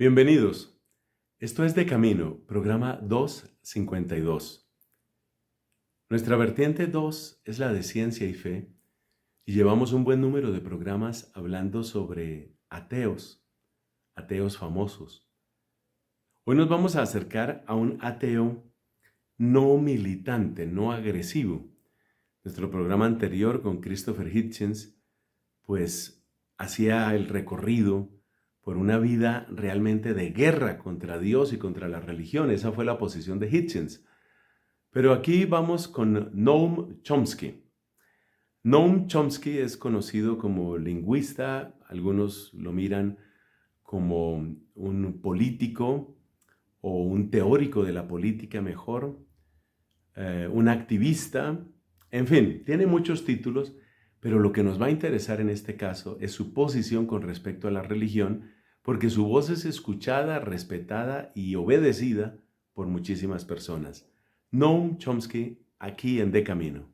Bienvenidos. Esto es De Camino, programa 252. Nuestra vertiente 2 es la de ciencia y fe y llevamos un buen número de programas hablando sobre ateos famosos. Hoy nos vamos a acercar a un ateo no militante, no agresivo. Nuestro programa anterior con Christopher Hitchens, pues hacía el recorrido por una vida realmente de guerra contra Dios y contra la religión. Esa fue la posición de Hitchens. Pero aquí vamos con Noam Chomsky. Noam Chomsky es conocido como lingüista, algunos lo miran como un político o un teórico de la política mejor, un activista, en fin, tiene muchos títulos, pero lo que nos va a interesar en este caso es su posición con respecto a la religión, porque su voz es escuchada, respetada y obedecida por muchísimas personas. Noam Chomsky, aquí en De Camino.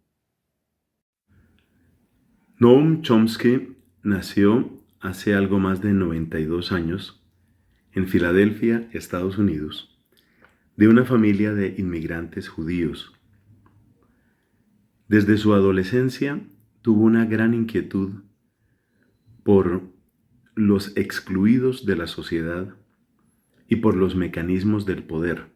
Noam Chomsky nació hace algo más de 92 años en Filadelfia, Estados Unidos, de una familia de inmigrantes judíos. Desde su adolescencia tuvo una gran inquietud por los excluidos de la sociedad y por los mecanismos del poder.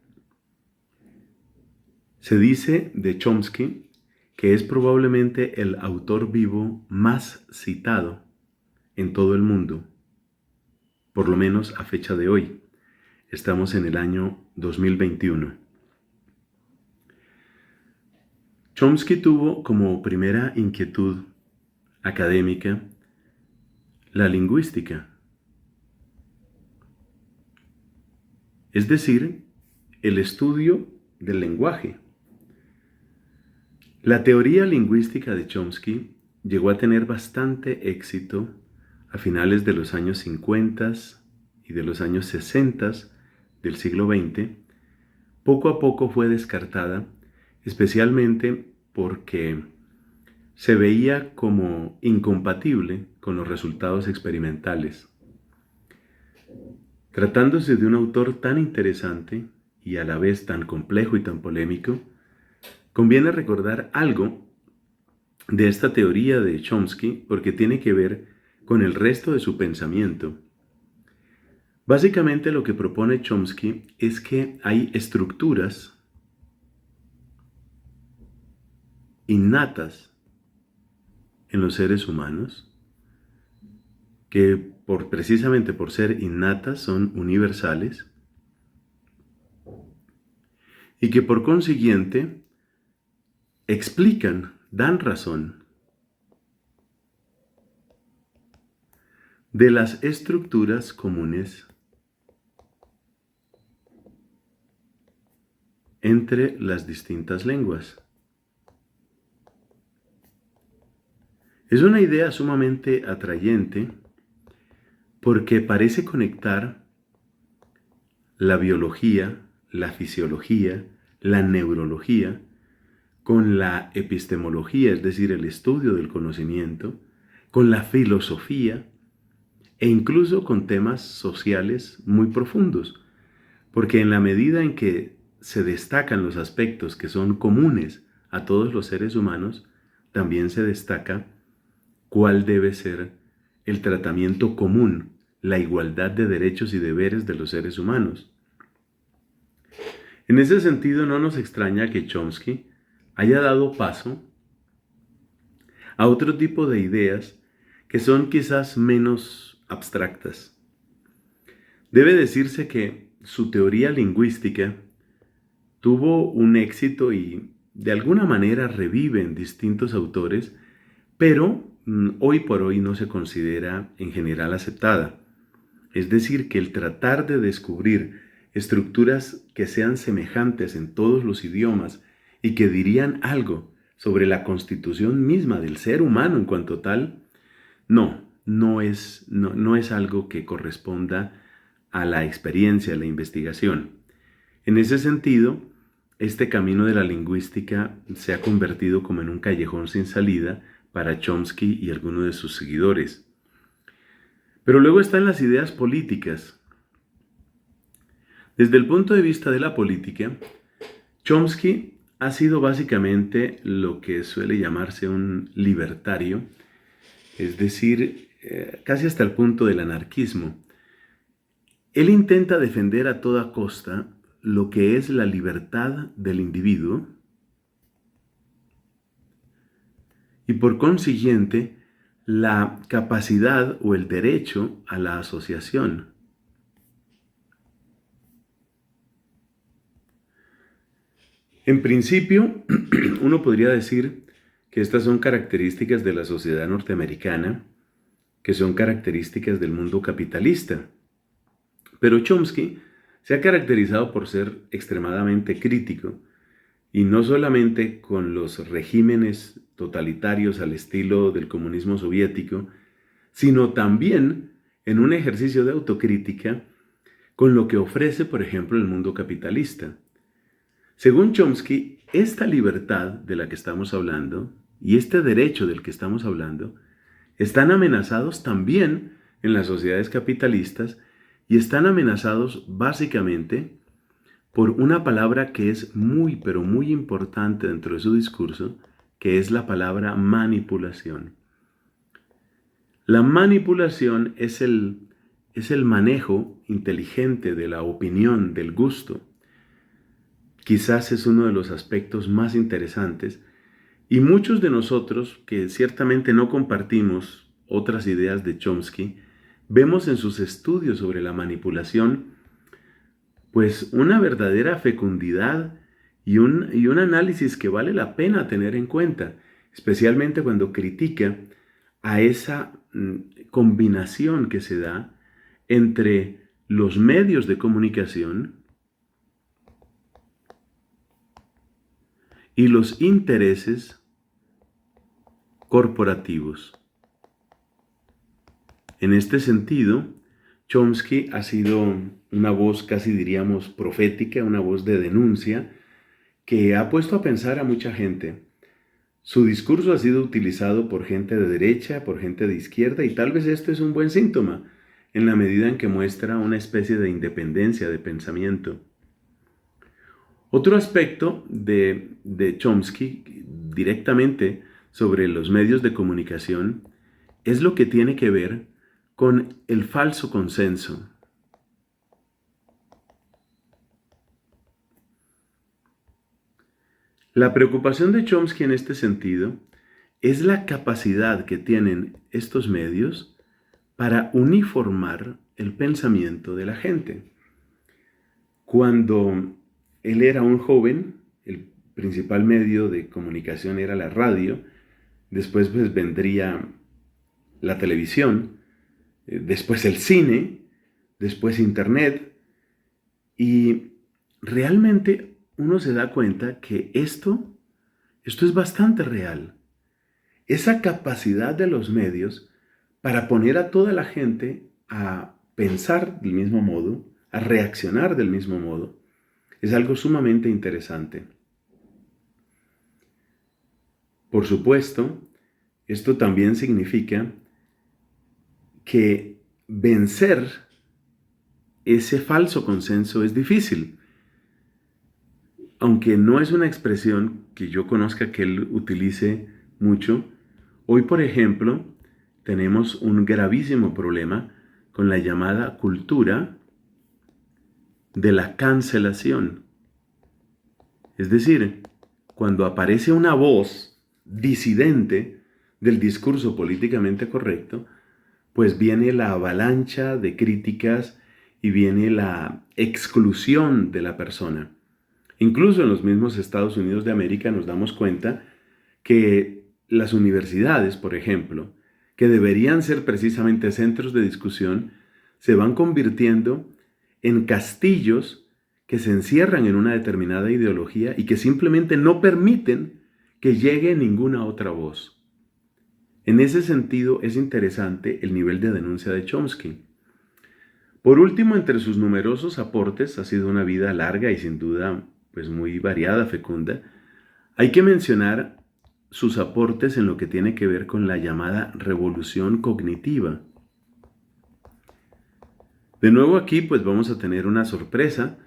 Se dice de Chomsky que es probablemente el autor vivo más citado en todo el mundo, por lo menos a fecha de hoy. Estamos en el año 2021. Chomsky tuvo como primera inquietud académica la lingüística, es decir, el estudio del lenguaje. La teoría lingüística de Chomsky llegó a tener bastante éxito a finales de los años 50 y de los años 60 del siglo XX. Poco a poco fue descartada, especialmente porque se veía como incompatible con los resultados experimentales. Tratándose de un autor tan interesante y a la vez tan complejo y tan polémico, conviene recordar algo de esta teoría de Chomsky porque tiene que ver con el resto de su pensamiento. Básicamente lo que propone Chomsky es que hay estructuras innatas en los seres humanos que precisamente por ser innatas son universales y que por consiguiente explican, dan razón de las estructuras comunes entre las distintas lenguas. Es una idea sumamente atrayente porque parece conectar la biología, la fisiología, la neurología con la epistemología, es decir, el estudio del conocimiento, con la filosofía e incluso con temas sociales muy profundos, porque en la medida en que se destacan los aspectos que son comunes a todos los seres humanos, también se destaca cuál debe ser el tratamiento común, la igualdad de derechos y deberes de los seres humanos. En ese sentido, no nos extraña que Chomsky haya dado paso a otro tipo de ideas que son quizás menos abstractas. Debe decirse que su teoría lingüística tuvo un éxito y de alguna manera revive en distintos autores, pero hoy por hoy no se considera en general aceptada. Es decir, que el tratar de descubrir estructuras que sean semejantes en todos los idiomas y que dirían algo sobre la constitución misma del ser humano en cuanto tal, no es algo que corresponda a la experiencia, a la investigación. En ese sentido, este camino de la lingüística se ha convertido como en un callejón sin salida para Chomsky y algunos de sus seguidores. Pero luego están las ideas políticas. Desde el punto de vista de la política, Chomsky ha sido básicamente lo que suele llamarse un libertario, es decir, casi hasta el punto del anarquismo. Él intenta defender a toda costa lo que es la libertad del individuo y por consiguiente la capacidad o el derecho a la asociación. En principio, uno podría decir que estas son características de la sociedad norteamericana, que son características del mundo capitalista. Pero Chomsky se ha caracterizado por ser extremadamente crítico, y no solamente con los regímenes totalitarios al estilo del comunismo soviético, sino también en un ejercicio de autocrítica con lo que ofrece, por ejemplo, el mundo capitalista. Según Chomsky, esta libertad de la que estamos hablando y este derecho del que estamos hablando están amenazados también en las sociedades capitalistas y están amenazados básicamente por una palabra que es muy, pero muy importante dentro de su discurso, que es la palabra manipulación. La manipulación es el manejo inteligente de la opinión, del gusto. Quizás es uno de los aspectos más interesantes y muchos de nosotros que ciertamente no compartimos otras ideas de Chomsky, vemos en sus estudios sobre la manipulación pues una verdadera fecundidad y un análisis que vale la pena tener en cuenta, especialmente cuando critica a esa combinación que se da entre los medios de comunicación y los intereses corporativos. En este sentido, Chomsky ha sido una voz casi diríamos profética, una voz de denuncia que ha puesto a pensar a mucha gente. Su discurso ha sido utilizado por gente de derecha, por gente de izquierda y tal vez esto es un buen síntoma en la medida en que muestra una especie de independencia de pensamiento. Otro aspecto de Chomsky directamente sobre los medios de comunicación es lo que tiene que ver con el falso consenso. La preocupación de Chomsky en este sentido es la capacidad que tienen estos medios para uniformar el pensamiento de la gente. Cuando él era un joven, el principal medio de comunicación era la radio, después pues vendría la televisión, después el cine, después internet, y realmente uno se da cuenta que esto es bastante real. Esa capacidad de los medios para poner a toda la gente a pensar del mismo modo, a reaccionar del mismo modo, es algo sumamente interesante. Por supuesto, esto también significa que vencer ese falso consenso es difícil. Aunque no es una expresión que yo conozca que él utilice mucho, hoy, por ejemplo, tenemos un gravísimo problema con la llamada cultura de la cancelación. Es decir, cuando aparece una voz disidente del discurso políticamente correcto, pues viene la avalancha de críticas y viene la exclusión de la persona. Incluso en los mismos Estados Unidos de América nos damos cuenta que las universidades, por ejemplo, que deberían ser precisamente centros de discusión, se van convirtiendo en castillos que se encierran en una determinada ideología y que simplemente no permiten que llegue ninguna otra voz. En ese sentido es interesante el nivel de denuncia de Chomsky. Por último, entre sus numerosos aportes, ha sido una vida larga y sin duda pues muy variada, fecunda, hay que mencionar sus aportes en lo que tiene que ver con la llamada revolución cognitiva. De nuevo aquí pues vamos a tener una sorpresa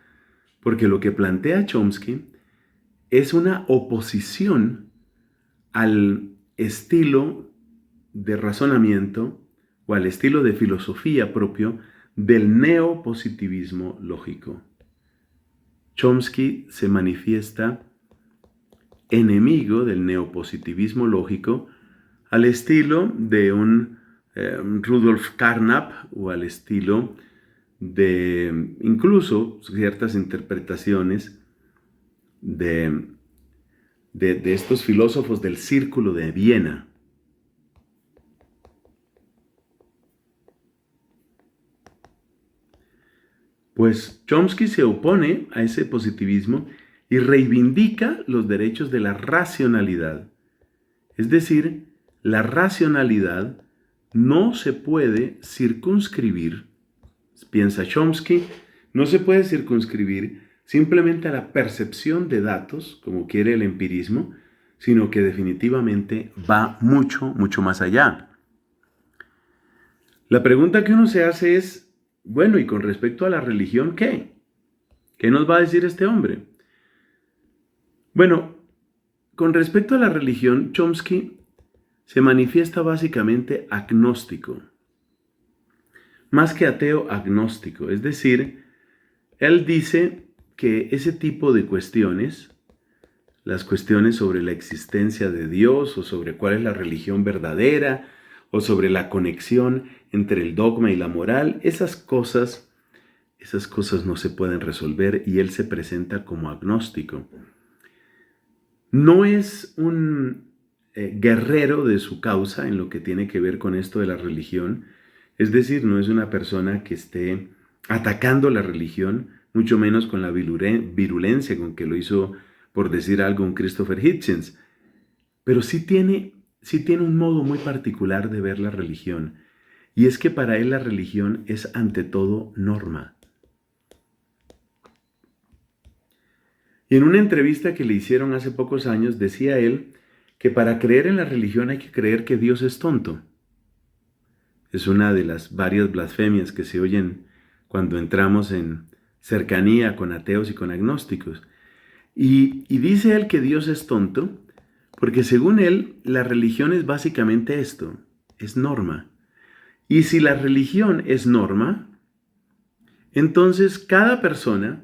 porque lo que plantea Chomsky es una oposición al estilo de razonamiento o al estilo de filosofía propio del neopositivismo lógico. Chomsky se manifiesta enemigo del neopositivismo lógico al estilo de un Rudolf Carnap o al estilo de incluso ciertas interpretaciones de estos filósofos del Círculo de Viena. Pues Chomsky se opone a ese positivismo y reivindica los derechos de la racionalidad. Es decir, la racionalidad no se puede circunscribir, piensa Chomsky, no se puede circunscribir simplemente a la percepción de datos, como quiere el empirismo, sino que definitivamente va mucho, mucho más allá. La pregunta que uno se hace es, bueno, y con respecto a la religión, ¿qué? ¿Qué nos va a decir este hombre? Bueno, con respecto a la religión, Chomsky se manifiesta básicamente agnóstico. Más que ateo, agnóstico. Es decir, él dice que ese tipo de cuestiones, las cuestiones sobre la existencia de Dios o sobre cuál es la religión verdadera o sobre la conexión entre el dogma y la moral, esas cosas no se pueden resolver y él se presenta como agnóstico. No es un guerrero de su causa en lo que tiene que ver con esto de la religión, es decir, no es una persona que esté atacando la religión, mucho menos con la virulencia con que lo hizo, por decir algo, un Christopher Hitchens, pero sí tiene un modo muy particular de ver la religión, y es que para él la religión es ante todo norma. Y en una entrevista que le hicieron hace pocos años, decía él que para creer en la religión hay que creer que Dios es tonto. Es una de las varias blasfemias que se oyen cuando entramos en cercanía con ateos y con agnósticos. Y dice él que Dios es tonto porque según él la religión es básicamente esto, es norma. Y si la religión es norma, entonces cada persona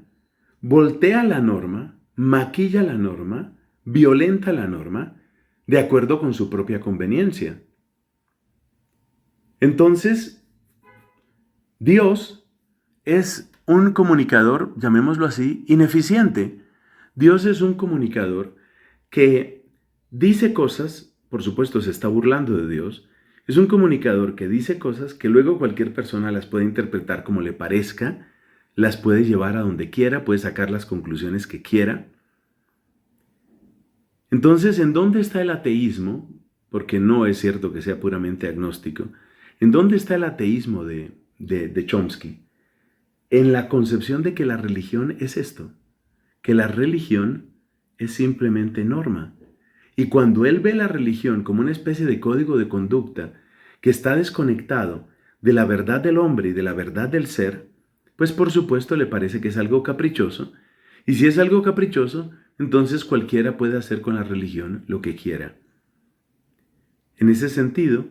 voltea la norma, maquilla la norma, violenta la norma, de acuerdo con su propia conveniencia. Entonces, Dios es un comunicador, llamémoslo así, ineficiente. Dios es un comunicador que dice cosas, por supuesto se está burlando de Dios, es un comunicador que dice cosas que luego cualquier persona las puede interpretar como le parezca, las puede llevar a donde quiera, puede sacar las conclusiones que quiera. Entonces, ¿en dónde está el ateísmo? Porque no es cierto que sea puramente agnóstico. ¿En dónde está el ateísmo de Chomsky? En la concepción de que la religión es esto, que la religión es simplemente norma. Y cuando él ve la religión como una especie de código de conducta que está desconectado de la verdad del hombre y de la verdad del ser, pues por supuesto le parece que es algo caprichoso. Y si es algo caprichoso, entonces cualquiera puede hacer con la religión lo que quiera. En ese sentido,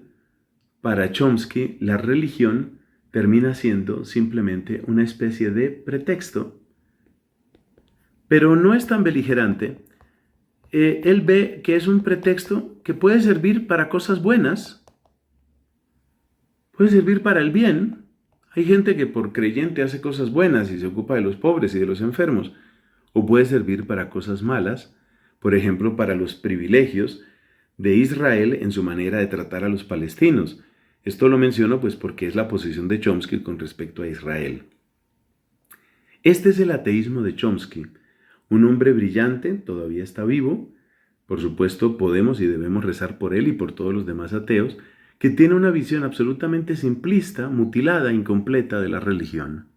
para Chomsky, la religión termina siendo simplemente una especie de pretexto. Pero no es tan beligerante. Él ve que es un pretexto que puede servir para cosas buenas, puede servir para el bien. Hay gente que por creyente hace cosas buenas y se ocupa de los pobres y de los enfermos, o puede servir para cosas malas, por ejemplo, para los privilegios de Israel en su manera de tratar a los palestinos. Esto lo menciono pues porque es la posición de Chomsky con respecto a Israel. Este es el ateísmo de Chomsky. Un hombre brillante, todavía está vivo. Por supuesto, podemos y debemos rezar por él y por todos los demás ateos, que tiene una visión absolutamente simplista, mutilada, incompleta de la religión.